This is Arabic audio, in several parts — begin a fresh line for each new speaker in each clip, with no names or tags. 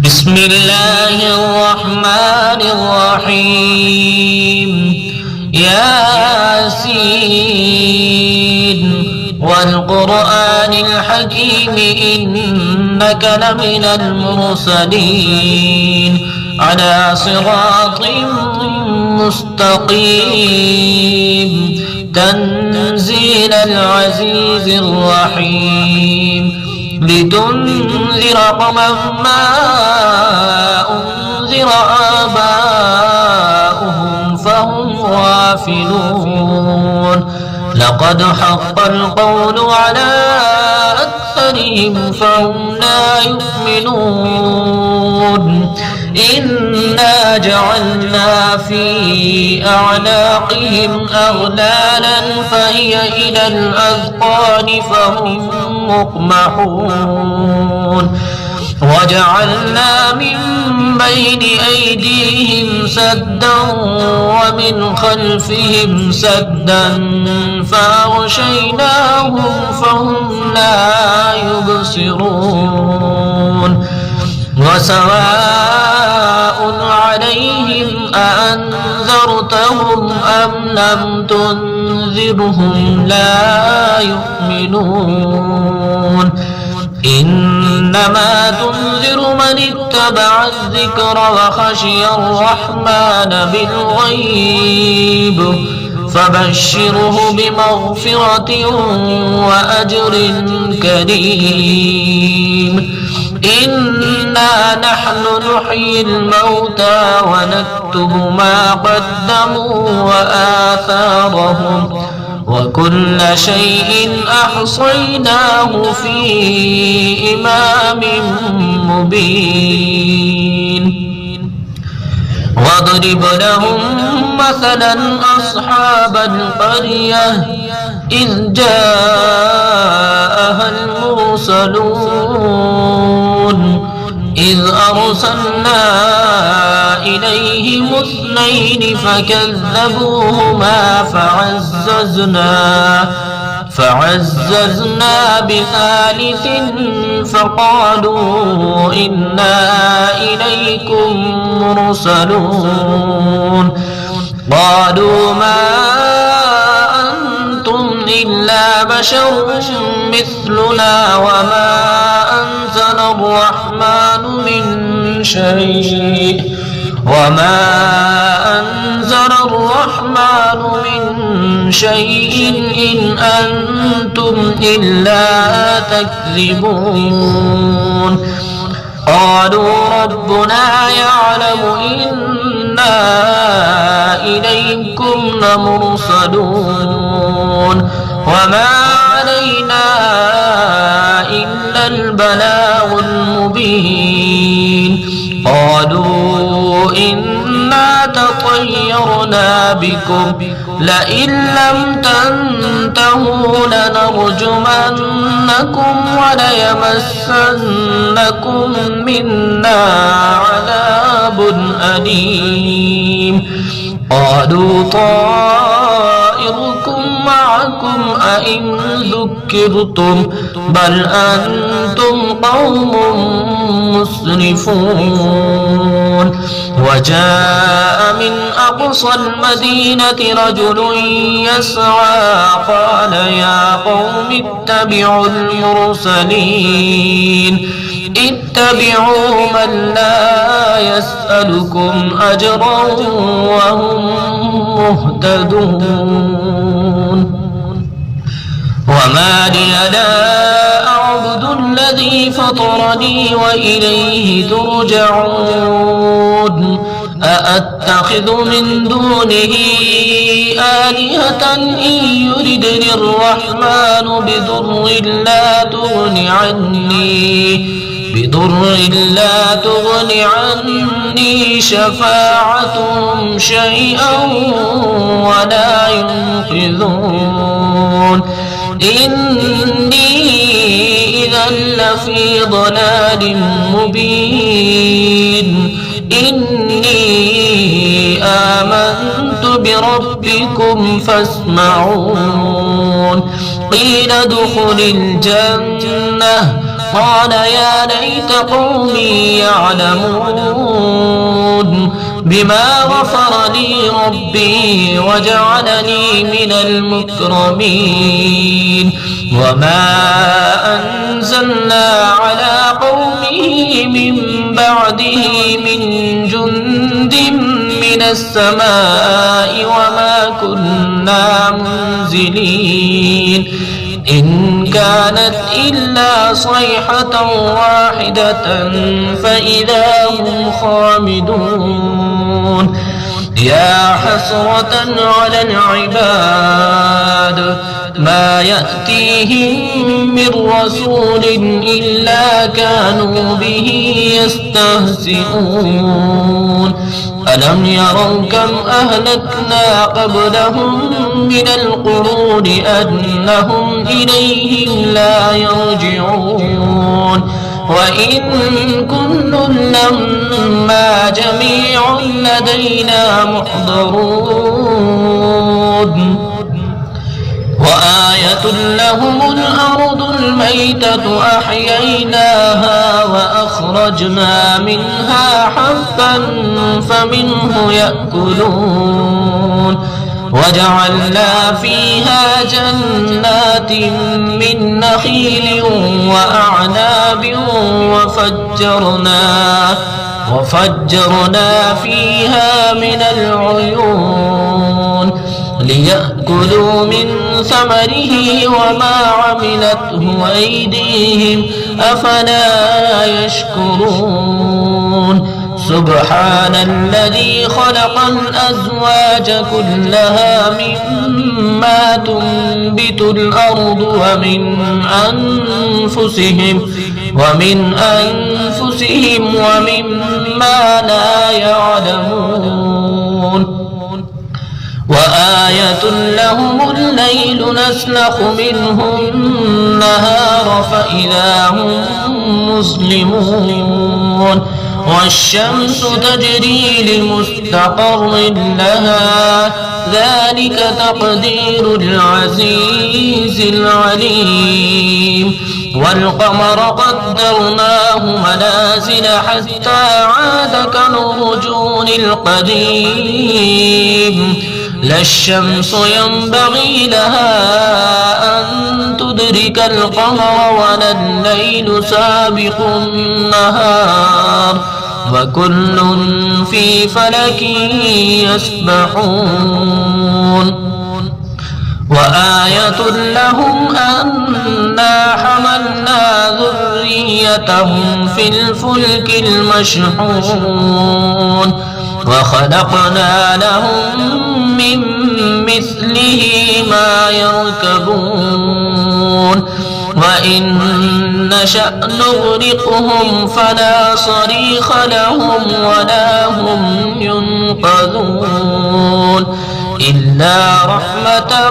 بسم الله الرحمن الرحيم ياسين والقرآن الحكيم إنك لمن المرسلين على صراط مستقيم تنزيل العزيز الرحيم لتنذر قوما ما أنذر آباؤهم فهم غافلون لقد حق القول على أكثرهم فهم لا يؤمنون إنا جعلنا في أعناقهم أغلالا فهي إلى الأذقان فهم مقمحون وجعلنا من بين أيديهم سدا ومن خلفهم سدا فأغشيناهم فهم لا يبصرون وسواء عليهم أأنذرتهم أم لم تنذرهم لا يؤمنون إنما تنذر من اتبع الذكر وخشي الرحمن بالغيب فبشره بمغفرة وأجر كريم إنا نحن نحيي الموتى ونكتب ما قدموا وآثارهم وكل شيء أحصيناه في إمام مبين واضرب لهم مثلا أصحاب القرية إذ جاءها المرسلون إذ أرسلنا إليهم اثنين فكذبوهما فعززنا بثالث فقالوا إنا إليكم مرسلون قالوا ما أنتم إلا بشر مثلنا وما أنزل الرحمن من شيء إن أنتم إلا تكذبون قالوا ربنا يعلم إنا إليكم لمرسلون وما علينا إلا البلاغ المبين قالوا إنا تطيرنا بكم لئن لم تنتهوا لنرجمنكم وليمسنكم منا عذاب أليم قالوا طائركم معكم أئن ذكرتم بل أنتم قوم مسرفون وجاء من أقصى المدينة رجل يسعى قال يا قوم اتبعوا المرسلين اتبعوا من لا يسألكم أجرا وهم مهتدون وما لي لا أعبد الذي فطرني وإليه ترجعون أأتخذ من دونه آلهة إن يردني الرحمن بضر لا تغن عني شفاعتهم شيئا ولا ينقذون إني إذا لفي ضلال مبين إني آمنت بربكم فاسمعون قيل ادخل الجنة قال يا ليت قومي يعلمون بما غفر لي ربي وجعلني من المكرمين وما أنزلنا على قومه من بعده من جند من السماء وما كنا منزلين إن كانت إلا صيحة واحدة فإذا هم خامدون يا حسرة على العباد ما يأتيهم من رسول إلا كانوا به يستهزئون ألم يروا كم أهلكنا قبلهم من القرون أنهم إليهم لا يرجعون وإن كل لما جميع لدينا محضرون وآية لهم الأرض الميتة أحييناها وأخرجنا منها حبا فمنه يأكلون وجعلنا فيها جنات من نخيل وأعناب وفجرنا فيها من العيون ليأكلوا من ثمره وما عملته أيديهم أفلا يشكرون سبحان الذي خلق الأزواج كلها مما تنبت الأرض ومن أنفسهم ومما لا يعلمون وآية لهم الليل نسلخ منه النهار فإذا هم مظلمون والشمس تجري لمستقر لها ذلك تقدير العزيز العليم والقمر قدرناه منازل حتى عاد كالرجون القديم لا الشمس ينبغي لها أن تدرك القمر ولا الليل سابق النهار وكل في فلك يسبحون وآية لهم أنا حملنا ذريتهم في الفلك المشحون وخلقنا لهم من مثله ما يركبون وإن نشأ نغرقهم فلا صريخ لهم ولا هم ينقذون إلا رحمة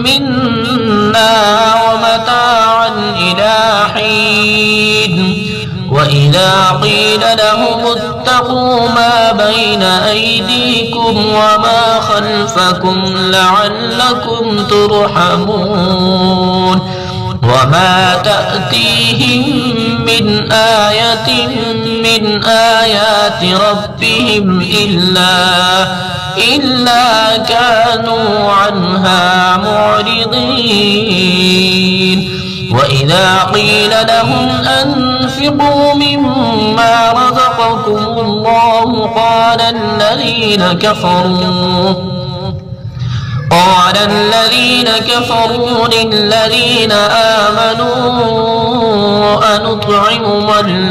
منا ومتاعا إلى حين وإذا قيل لهم اتقوا ما بين أيديكم وما خلفكم لعلكم ترحمون وما تأتيهم من آية من آيات ربهم إلا كانوا عنها معرضين وإذا قيل لهم أنفقوا مما رزقكم الله قال الذين كفروا للذين آمنوا أنطعم من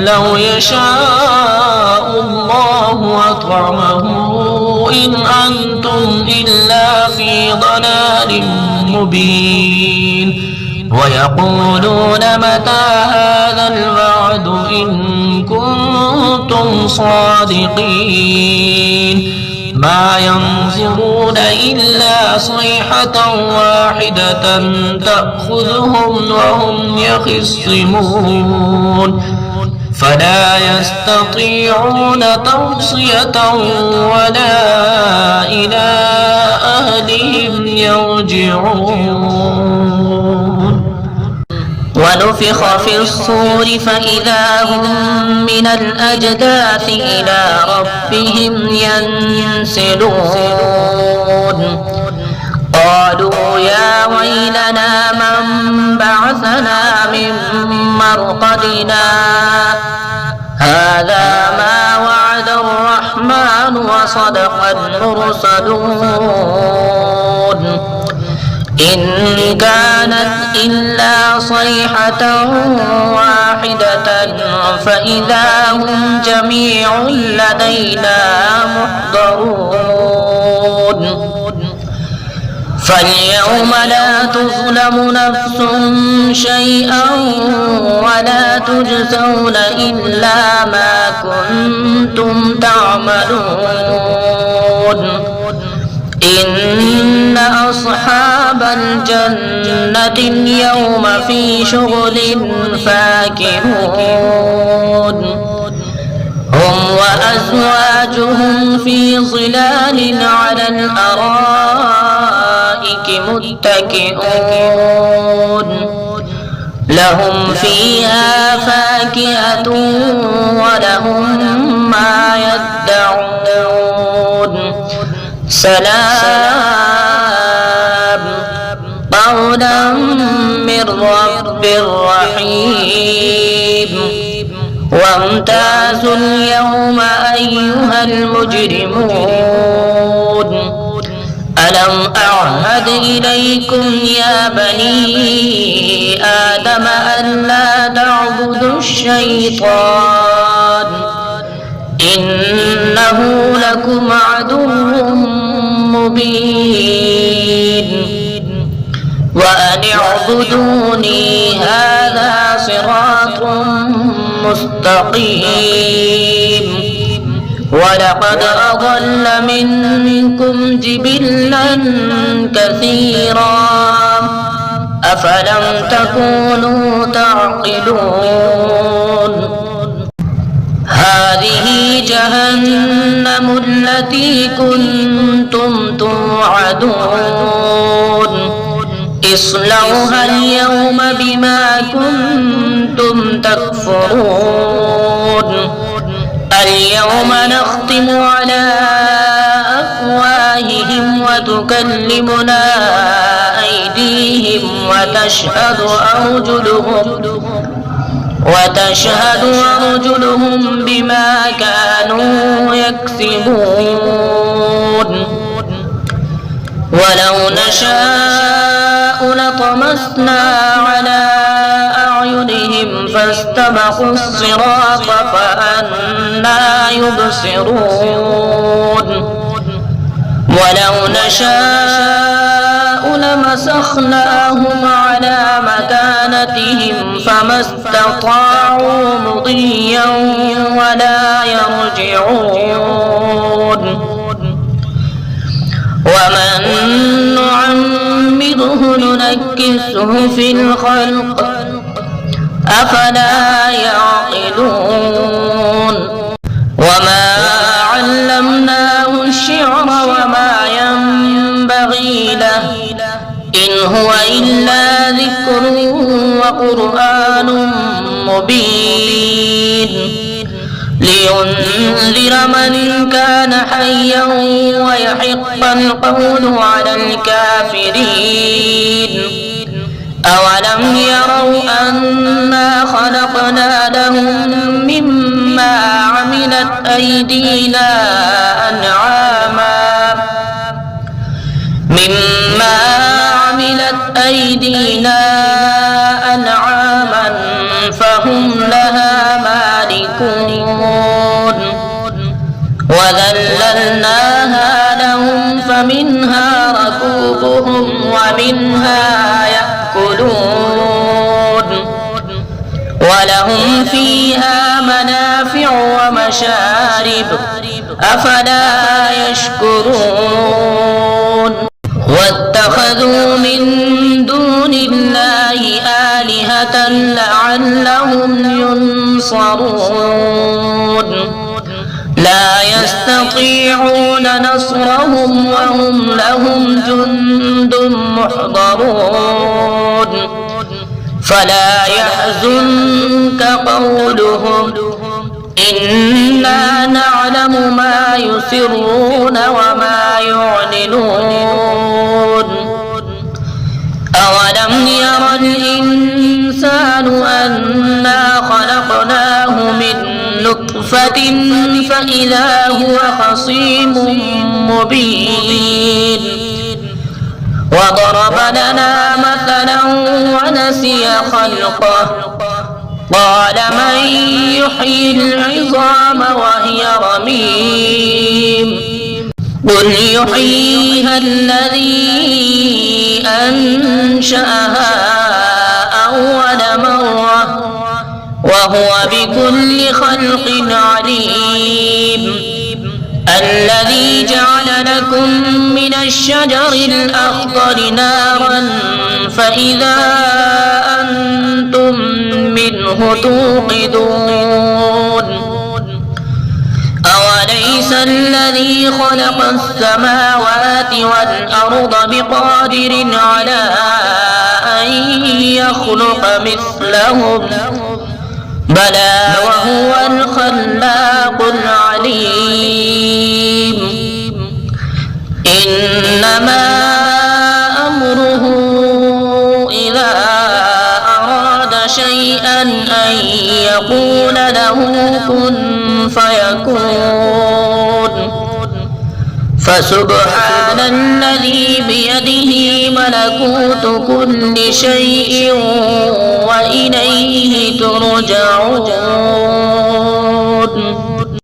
لو يشاء الله أطعمه إن أنتم إلا في ضلال مبين ويقولون متى هذا الوعد إن كنتم صادقين ما ينظرون إلا صيحة واحدة تأخذهم وهم يخصمون فلا يستطيعون توصية ولا إلى أهلهم يرجعون ونفخ في الصور فإذا هم من الأجداث إلى ربهم ينسلون قالوا يا ويلنا من بعثنا من مرقدنا هذا ما وعد الرحمن وصدق المرسلون إن كانت إلا صيحة واحدة فإذا هم جميع لدينا محضرون فاليوم لا تظلم نفس شيئا ولا تجزون إلا ما كنتم تعملون إن أصحاب الجنة اليوم في شغل فاكهون هم وأزواجهم في ظلال على الأرائك متكئون لهم فيها فاكهة ولهم ما يدعون سلام قولا من رب رحيم وامتازوا اليوم أيها المجرمون ألم أعهد إليكم يا بني آدم ألا تعبدوا الشيطان إنه لكم عدو مبين وأن اعبدوني هذا صراط مستقيم ولقد أضل منكم جبلا كثيرا أفلم تكونوا تعقلون هذه جهنم التي كنتم توعدون اصلوها اليوم بما كنتم تكفرون اليوم نختم على أفواههم وتكلمنا أيديهم وتشهد أرجلهم بما كانوا يكسبون ولو نشاء لطمسنا على أعينهم فاستبقوا الصراط فأنى يبصرون ولو نشاء لمسخناهم على مكانتهم فما استطاعوا مضيا ولا يرجعون ومن نعمره ننكسه في الخلق أفلا يعقلون وما علمناه الشعر وما ينبغي له إن هو إلا ذكر وقرآن مبين لينذر من كان حيا ويحق القول على الكافرين أولم يروا أنا خلقنا لهم مما عملت أيدينا أنعاما فهم لها مالكون وذللناها لهم فمنها ركوبهم ومنها يأكلون ولهم فيها منافع ومشارب أفلا يشكرون واتخذوا من دون الله آلهة لعلهم ينصرون لا يستطيعون نصرهم وهم لهم جند محضرون فلا يحزنك قولهم إنا نعلم ما يسرون وما يعلنون أولم ير الإنسان أنا خلقناه من نطفة فإذا هو خصيم مبين وضرب لنا مثلا ونسي خلقه قال من يحيي العظام وهي رميم قل يحييها الذي أنشأها أول مرة وهو بكل خلق عليم الذي جعل لكم من الشجر الأخضر نارا فإذا أنتم منه توقدون أوليس الذي خلق السماوات والأرض بقادر على أن يخلق مثلهم بلى وهو الخلاق العليم إنما أمره إذا أراد شيئا أن يقول له كن فيكون فسبحان الذي بيده ملكوت كل شيء وإليه ترجعون